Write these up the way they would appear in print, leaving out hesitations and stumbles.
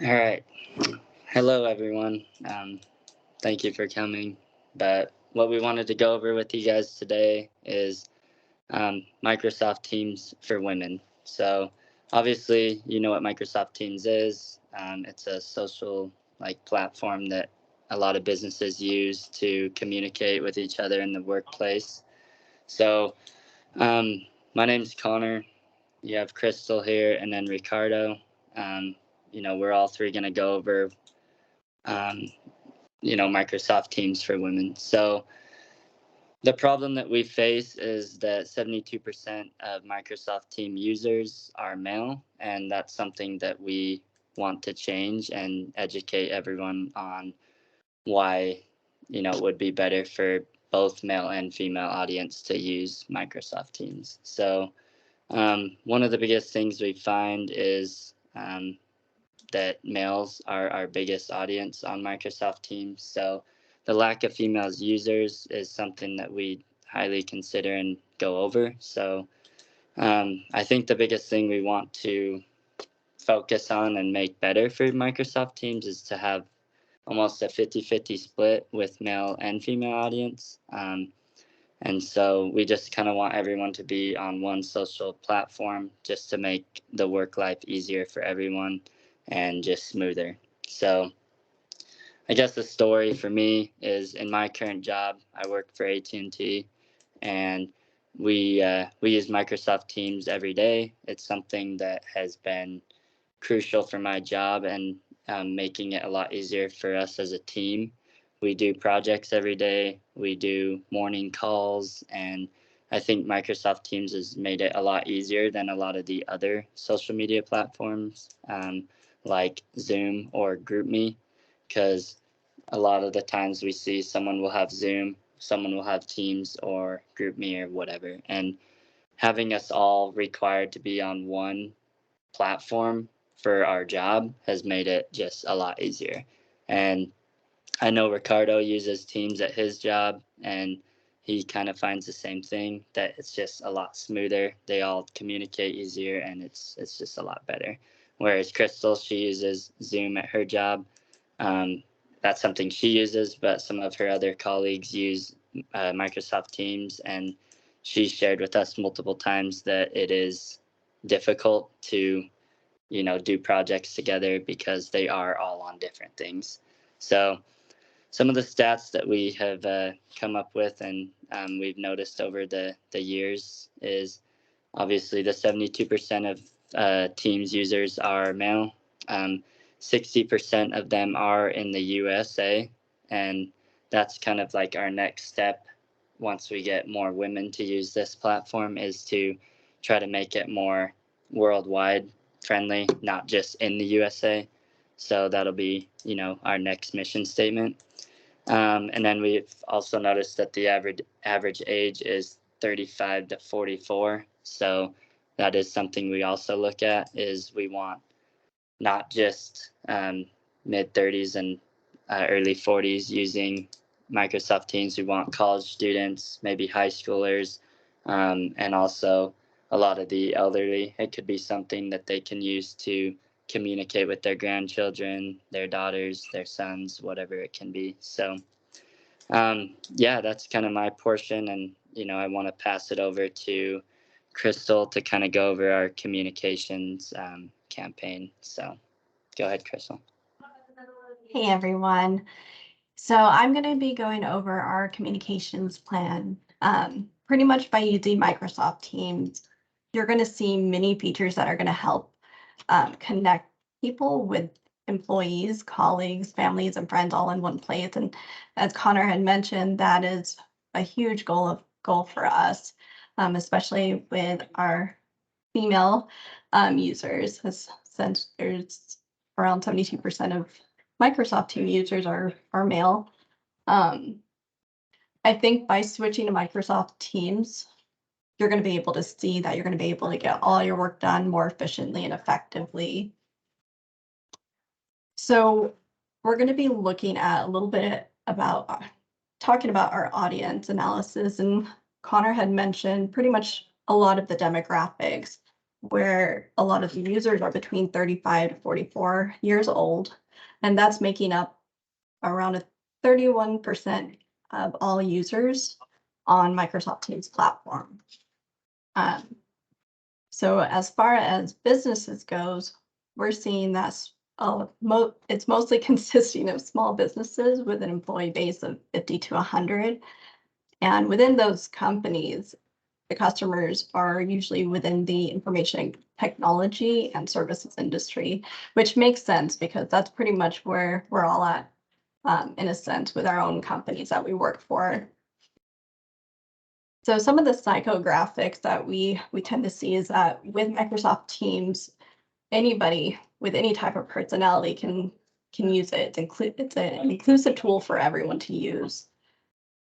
All right. Hello, everyone. Thank you for coming. But what we wanted to go over with you guys today is Microsoft Teams for women. So, obviously, you know what Microsoft Teams is. It's a social platform that a lot of businesses use to communicate with each other in the workplace. So, um, my name's Connor. You have Crystal here, and then Ricardo. Um, we're all three going to go over um, Microsoft Teams for women. So the problem that we face is that 72% of Microsoft Team users are male, and that's something that we want to change and educate everyone on why, it would be better for both male and female audience to use Microsoft Teams. So one of the biggest things we find is that males are our biggest audience on Microsoft Teams. So the lack of females users is something that we highly consider and go over. So I think the biggest thing we want to focus on and make better for Microsoft Teams is to have almost a 50-50 split with male and female audience. And so we just kind of want everyone to be on one social platform just to make the work life easier for everyone and just smoother. So I guess the story for me is in my current job, I work for AT&T, and we use Microsoft Teams every day. It's something that has been crucial for my job and making it a lot easier for us as a team. We do projects every day. We do morning calls, and I think Microsoft Teams has made it a lot easier than a lot of the other social media platforms like Zoom or GroupMe, because a lot of the times we see someone will have Zoom, someone will have Teams or GroupMe or whatever, and having us all required to be on one platform for our job has made it just a lot easier. And I know Ricardo uses Teams at his job, and he kind of finds the same thing, that it's just a lot smoother. They all communicate easier, and it's just a lot better. Whereas Crystal, she uses Zoom at her job. Um, that's something she uses, but some of her other colleagues use Microsoft Teams, and she shared with us multiple times that it is difficult to do projects together because they are all on different things. So some of the stats that we have come up with and we've noticed over the years is obviously the 72% of Teams users are male. 60% of them are in the USA, and that's kind of like our next step once we get more women to use this platform, is to try to make it more worldwide friendly, not just in the USA. So that'll be, our next mission statement. And then we've also noticed that the average age is 35 to 44. So that is something we also look at, is we want not just mid 30s and early 40s using Microsoft Teams. We want college students, maybe high schoolers, and also a lot of the elderly. It could be something that they can use to communicate with their grandchildren, their daughters, their sons, whatever it can be. So, yeah, that's kind of my portion. And, I want to pass it over to Crystal to kind of go over our communications campaign. So go ahead, Crystal. Hey everyone. So I'm going to be going over our communications plan. Pretty much by using Microsoft Teams, you're going to see many features that are going to help connect people with employees, colleagues, families, and friends all in one place. And as Connor had mentioned, that is a huge goal for us, especially with our female users, since there's around 72% of Microsoft Team users are male. I think by switching to Microsoft Teams, you're going to be able to see that you're going to be able to get all your work done more efficiently and effectively. So we're going to be looking at a little bit about talking about our audience analysis, and Connor had mentioned pretty much a lot of the demographics. where a lot of the users are between 35 to 44 years old, and that's making up around a 31% of all users on Microsoft Teams platform. So as far as businesses goes, we're seeing that's it's mostly consisting of small businesses with an employee base of 50 to 100. And within those companies, the customers are usually within the information technology and services industry, which makes sense because that's pretty much where we're all at, in a sense, with our own companies that we work for. So some of the psychographics that we tend to see is that with Microsoft Teams, anybody with any type of personality can use it. It's an inclusive tool for everyone to use.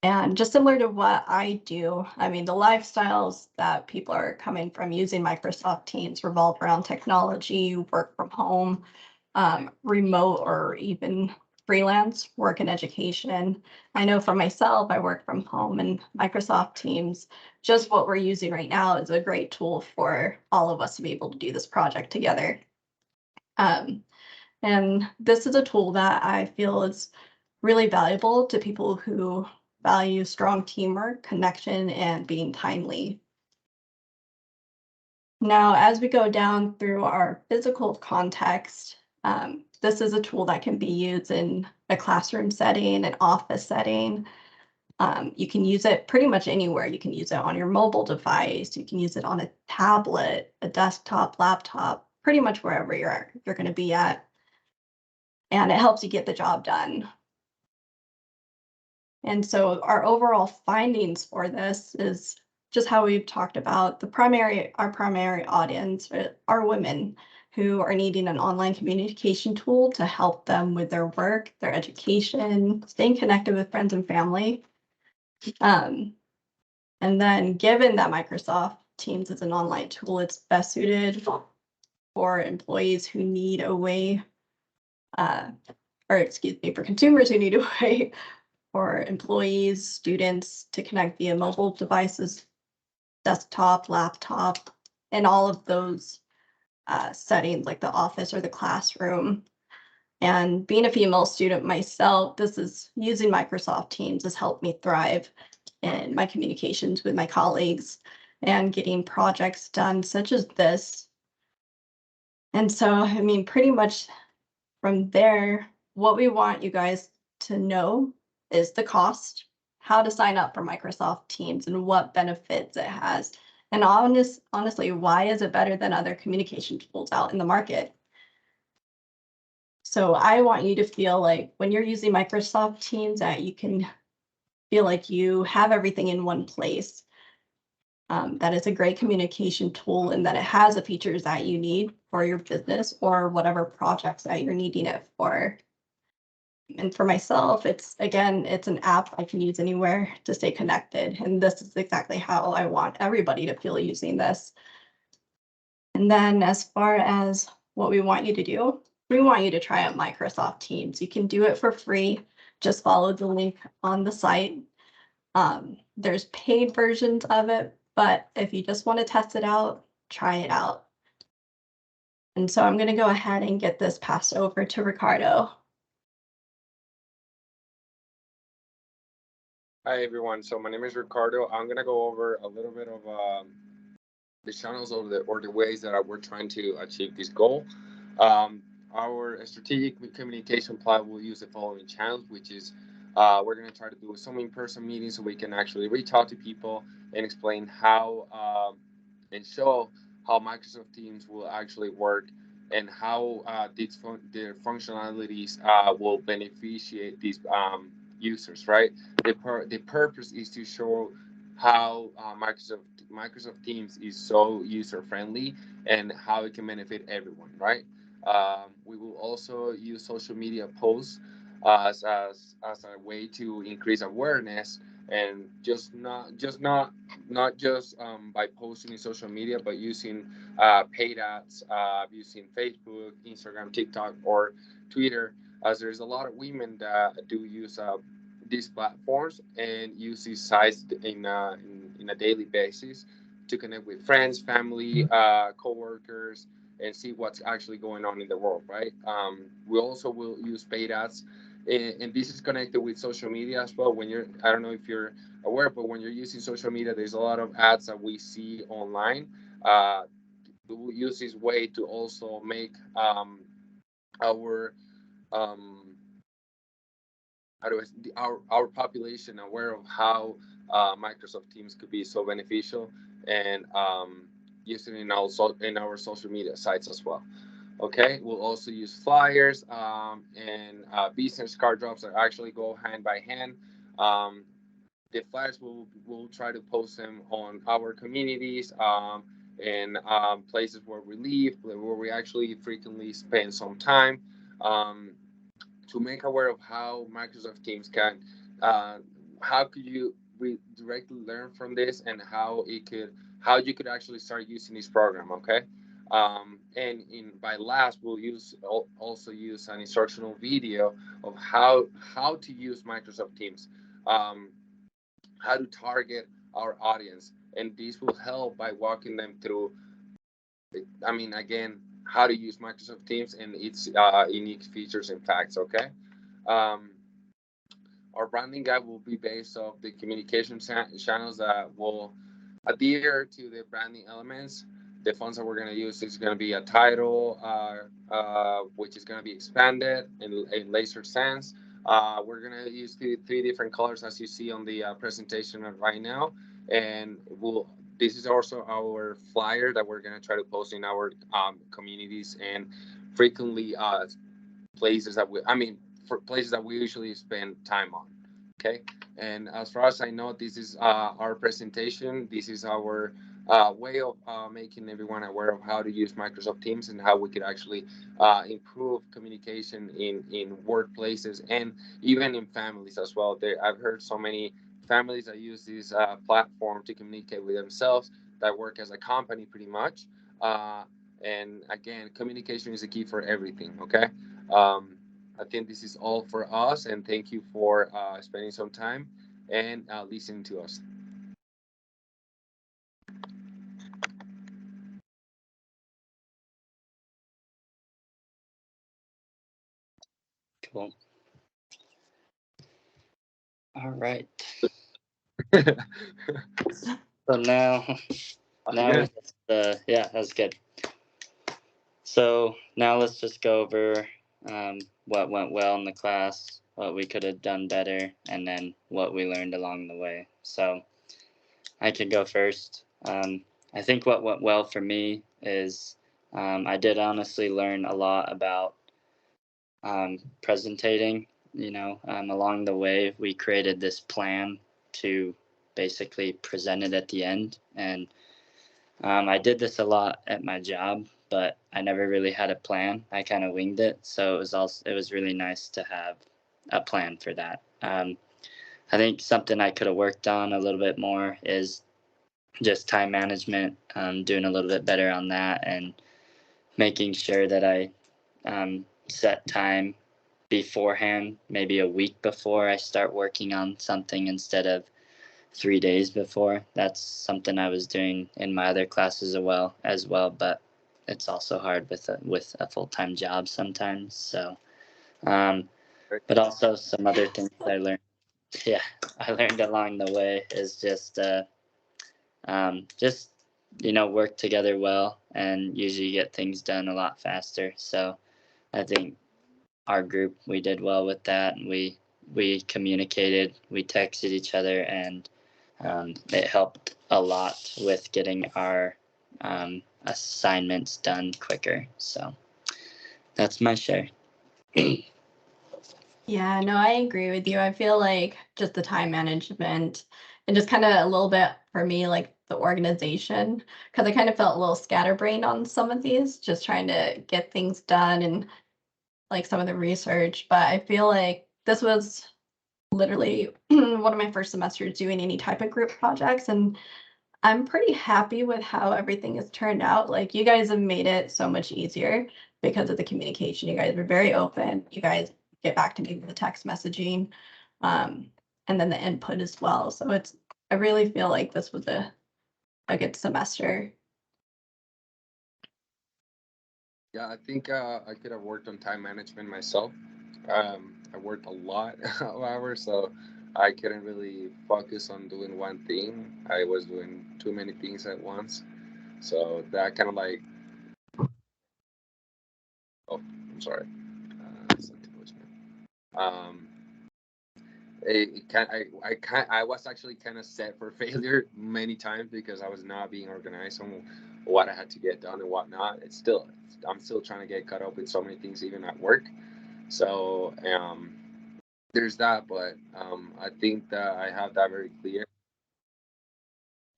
And just similar to what I do, I mean, the lifestyles that people are coming from using Microsoft Teams revolve around technology, work from home, remote, or even freelance work and education. I know for myself, I work from home, and Microsoft Teams, just what we're using right now, is a great tool for all of us to be able to do this project together. And this is a tool that I feel is really valuable to people who value strong teamwork, connection, and being timely. Now, as we go down through our physical context, this is a tool that can be used in a classroom setting, an office setting. You can use it pretty much anywhere. You can use it on your mobile device. You can use it on a tablet, a desktop, laptop, pretty much wherever you're going to be at. And it helps you get the job done. And so our overall findings for this is just how we've talked about our primary audience are women who are needing an online communication tool to help them with their work, their education, staying connected with friends and family. And then given that Microsoft Teams is an online tool, it's best suited for employees who need a way, for consumers who need a way for employees, students to connect via mobile devices, desktop, laptop, and all of those settings like the office or the classroom. And being a female student myself, using Microsoft Teams has helped me thrive in my communications with my colleagues and getting projects done such as this. And so, I mean, pretty much from there, what we want you guys to know is the cost, how to sign up for Microsoft Teams, and what benefits it has. And honestly, why is it better than other communication tools out in the market? So I want you to feel like when you're using Microsoft Teams that you can feel like you have everything in one place. That it's a great communication tool and that it has the features that you need for your business or whatever projects that you're needing it for. And for myself, it's an app I can use anywhere to stay connected. And this is exactly how I want everybody to feel using this. And then as far as what we want you to do, we want you to try out Microsoft Teams. You can do it for free. Just follow the link on the site. There's paid versions of it, but if you just want to test it out, try it out. And so I'm going to go ahead and get this passed over to Ricardo. Hi everyone. So my name is Ricardo. I'm gonna go over a little bit of the channels or the ways that we're trying to achieve this goal. Our strategic communication plan will use the following channels, which is we're gonna try to do some in-person meetings so we can actually reach out to people and explain how and show how Microsoft Teams will actually work and how their functionalities will beneficiate these users, right? The purpose is to show how Microsoft Teams is so user friendly and how it can benefit everyone, right? We will also use social media posts as a way to increase awareness and not just by posting in social media, but using paid ads, using Facebook, Instagram, TikTok, or Twitter, as there's a lot of women that do use these platforms and use these sites in a daily basis to connect with friends, family, coworkers, and see what's actually going on in the world, right? We also will use paid ads, and this is connected with social media as well. When you're, I don't know if you're aware, but when you're using social media, there's a lot of ads that we see online. Uh, we'll use this way to also make our um, how do our population aware of how Microsoft Teams could be so beneficial, and using it in our social media sites as well. Okay, we'll also use flyers, and business card drops that actually go hand by hand. Um, the flyers will try to post them on our communities, and places where we live, where we actually frequently spend some time. Um, to make aware of how Microsoft Teams can, uh, how could you directly learn from this, and how you could actually start using this program. Okay, and in by last we'll also use an instructional video of how to use Microsoft Teams, um, how to target our audience, and this will help by walking them through. I mean, again, how to use Microsoft Teams and its unique features and facts. Okay. Um, our branding guide will be based off the communication channels that will adhere to the branding elements. The fonts that we're going to use is going to be a title, which is going to be expanded in laser sans. We're going to use three different colors as you see on the presentation right now. And this is also our flyer that we're going to try to post in our communities and frequently places that for places that we usually spend time on. Okay, and as far as I know, this is our presentation. This is our way of making everyone aware of how to use Microsoft Teams and how we could actually improve communication in workplaces and even in families as well. I've heard so many families that use this platform to communicate with themselves that work as a company pretty much. And again, communication is the key for everything. Okay. Um, I think this is all for us, and thank you for spending some time and listening to us. Cool. All right. So now we just, yeah, that's good. So now let's just go over what went well in the class, what we could have done better, and then what we learned along the way. So I could go first. I think what went well for me is I did honestly learn a lot about presentating. Along the way, we created this plan to basically present it at the end. And I did this a lot at my job, but I never really had a plan. I kind of winged it. So it was really nice to have a plan for that. I think something I could have worked on a little bit more is just time management, doing a little bit better on that, and making sure that I set time beforehand, maybe a week before I start working on something instead of 3 days before. That's something I was doing in my other classes as well, but it's also hard with a full-time job sometimes. So, but also some other things I learned. Yeah, I learned along the way is just work together well and usually get things done a lot faster. So I think our group, we did well with that, and we communicated, we texted each other, and it helped a lot with getting our assignments done quicker. So that's my share. Yeah, no, I agree with you. I feel like just the time management and just kind of a little bit for me, like the organization, because I kind of felt a little scatterbrained on some of these, just trying to get things done and like some of the research. But I feel like this was literally one of my first semesters doing any type of group projects. And I'm pretty happy with how everything has turned out. Like you guys have made it so much easier because of the communication. You guys were very open. You guys get back to me with the text messaging, and then the input as well. So I really feel like this was a a good semester? Yeah, I think I could have worked on time management myself. I worked a lot of hours, so I couldn't really focus on doing one thing. I was doing too many things at once, so that kind of like, oh, I'm sorry, sent to voicemail. I was actually kind of set for failure many times because I was not being organized on what I had to get done and whatnot. I'm still trying to get caught up with so many things even at work. So there's that, but I think that I have that very clear.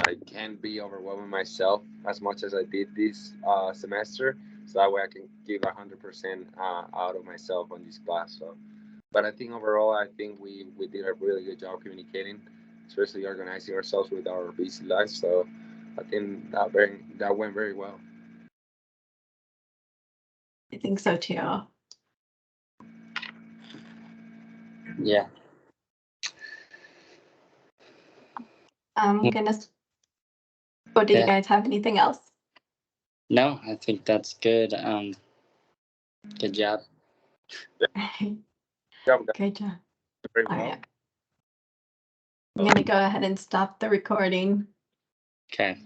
I can't be overwhelming myself as much as I did this semester, so that way I can give 100% out of myself on this class. So, but I think overall, I think we did a really good job communicating, especially organizing ourselves with our busy lives. So, I think that went very well. I think so too. Yeah. I'm gonna. Oh, do you Yeah. guys have anything else? No, I think that's good. Good job. Great job. Very All well. right. I'm gonna go ahead and stop the recording. Okay.